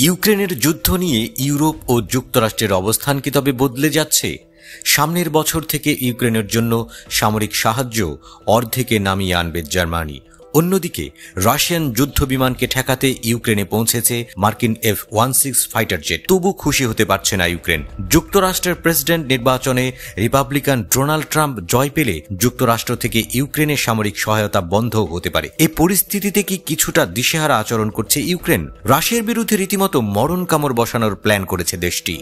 ইউক্রেনের যুদ্ধ নিয়ে ইউরোপ ও যুক্তরাষ্ট্রের অবস্থান কি তবে বদলে যাচ্ছে? সামনের বছর থেকে ইউক্রেনের জন্য সামরিক সাহায্য অর্ধেকে নামিয়ে আনবে জার্মানি। অন্যদিকে রাশিয়ান যুদ্ধ বিমানকে ঠেকাতে ইউক্রেনে পৌঁছেছে মার্কিন F-16 ফাইটার জেট। তবু খুশি হতে পারছে না ইউক্রেন। যুক্তরাষ্ট্রের প্রেসিডেন্ট নির্বাচনে রিপাবলিকান ডোনাল্ড ট্রাম্প জয় পেলে যুক্তরাষ্ট্র থেকে ইউক্রেনের সামরিক সহায়তা বন্ধ হতে পারে। এই পরিস্থিতিতে কি কিছুটা দিশেহারা আচরণ করছে ইউক্রেন? রাশিয়ার বিরুদ্ধে রীতিমতো মরণ কামড় বসানোর প্ল্যান করেছে দেশটি।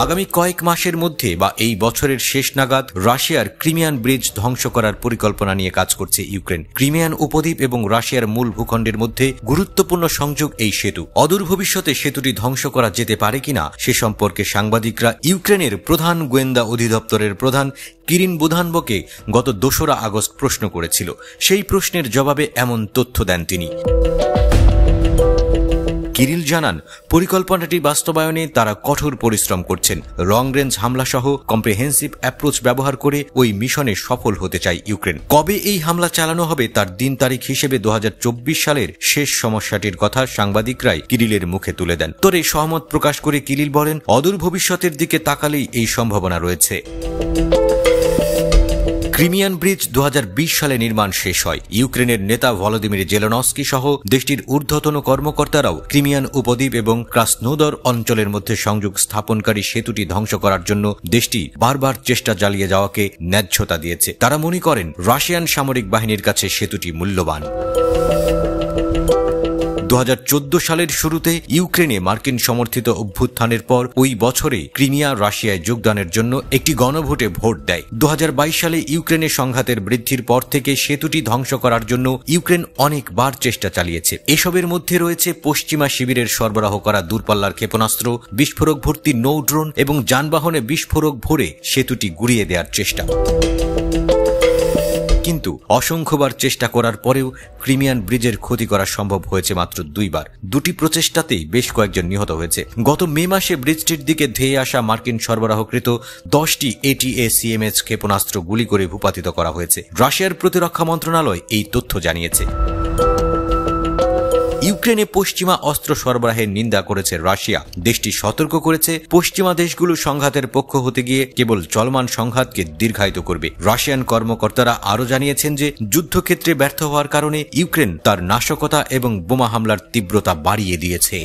আগামী কয়েক মাসের মধ্যে বা এই বছরের শেষ নাগাদ রাশিয়ার ক্রিমিয়ান ব্রিজ ধ্বংস করার পরিকল্পনা নিয়ে কাজ করছে ইউক্রেন। ক্রিমিয়ান উপদ্বীপ এবং রাশিয়ার মূল ভূখণ্ডের মধ্যে গুরুত্বপূর্ণ সংযোগ এই সেতু। অদূর ভবিষ্যতে সেতুটি ধ্বংস করা যেতে পারে কিনা সে সম্পর্কে সাংবাদিকরা ইউক্রেনের প্রধান গোয়েন্দা অধিদপ্তরের প্রধান কিরিল বুদানভকে গত 2 আগস্ট প্রশ্ন করেছিল। সেই প্রশ্নের জবাবে এমন তথ্য দেন তিনি। কিরিল জানান, পরিকল্পনাটি বাস্তবায়নে তারা কঠোর পরিশ্রম করছেন। লং রেঞ্জ হামলা সহ কম্প্রিহেন্সিভ অ্যাপ্রোচ ব্যবহার করে ওই মিশনে সফল হতে চায় ইউক্রেন। কবে এই হামলা চালানো হবে তার দিন তারিখ হিসেবে 2024 সালের শেষ সমস্যাটির কথা সাংবাদিকরাই কিরিলের মুখে তুলে দেন। তোরে সহমত প্রকাশ করে কিরিল বলেন, অদূর ভবিষ্যতের দিকে তাকালেই এই সম্ভাবনা রয়েছে। ক্রিমিয়ান ব্রিজ 2020 সালে নির্মাণ শেষ হয়। ইউক্রেনের নেতা ভলোদিমির জেলেনস্কি সহ দেশটির ঊর্ধ্বতন কর্মকর্তারাও ক্রিমিয়ান উপদ্বীপ এবং ক্রাসনোদর অঞ্চলের মধ্যে সংযোগ স্থাপনকারী সেতুটি ধ্বংস করার জন্য দেশটি বারবার চেষ্টা চালিয়ে যাওয়াকে ন্যায্যতা দিয়েছে। তারা মনে করেন রাশিয়ান সামরিক বাহিনীর কাছে সেতুটি মূল্যবান। 2014 সালের শুরুতে ইউক্রেনে মার্কিন সমর্থিত অভ্যুত্থানের পর ওই বছরে ক্রিমিয়া রাশিয়ায় যোগদানের জন্য একটি গণভোটে ভোট দেয়। 2022 সালে ইউক্রেনের সংঘাতের বৃদ্ধির পর থেকে সেতুটি ধ্বংস করার জন্য ইউক্রেন অনেকবার চেষ্টা চালিয়েছে। এসবের মধ্যে রয়েছে পশ্চিমা শিবিরের সরবরাহ করা দূরপাল্লার ক্ষেপণাস্ত্র, বিস্ফোরক ভর্তি নৌ ড্রোন এবং যানবাহনে বিস্ফোরক ভরে সেতুটি গুড়িয়ে দেওয়ার চেষ্টা। কিন্তু অসংখ্যবার চেষ্টা করার পরেও ক্রিমিয়ান ব্রিজের ক্ষতি করা সম্ভব হয়েছে মাত্র 2 বার। দুটি প্রচেষ্টাতেই বেশ কয়েকজন নিহত হয়েছে। গত মে মাসে ব্রিজটির দিকে ধেয়ে আসা মার্কিন সরবরাহকৃত 10টি ATACMS ক্ষেপণাস্ত্র গুলি করে ভূপাতিত করা হয়েছে। রাশিয়ার প্রতিরক্ষা মন্ত্রণালয় এই তথ্য জানিয়েছে। ইউক্রেনে পশ্চিমা অস্ত্র সরবরাহের নিন্দা করেছে রাশিয়া। দেশটি সতর্ক করেছে, পশ্চিমা দেশগুলো সংঘাতের পক্ষ হতে গিয়ে কেবল চলমান সংঘাতকে দীর্ঘায়িত করবে। রাশিয়ান কর্মকর্তারা আরও জানিয়েছেন যে যুদ্ধক্ষেত্রে ব্যর্থ হওয়ার কারণে ইউক্রেন তার নাশকতা এবং বোমা হামলার তীব্রতা বাড়িয়ে দিয়েছে।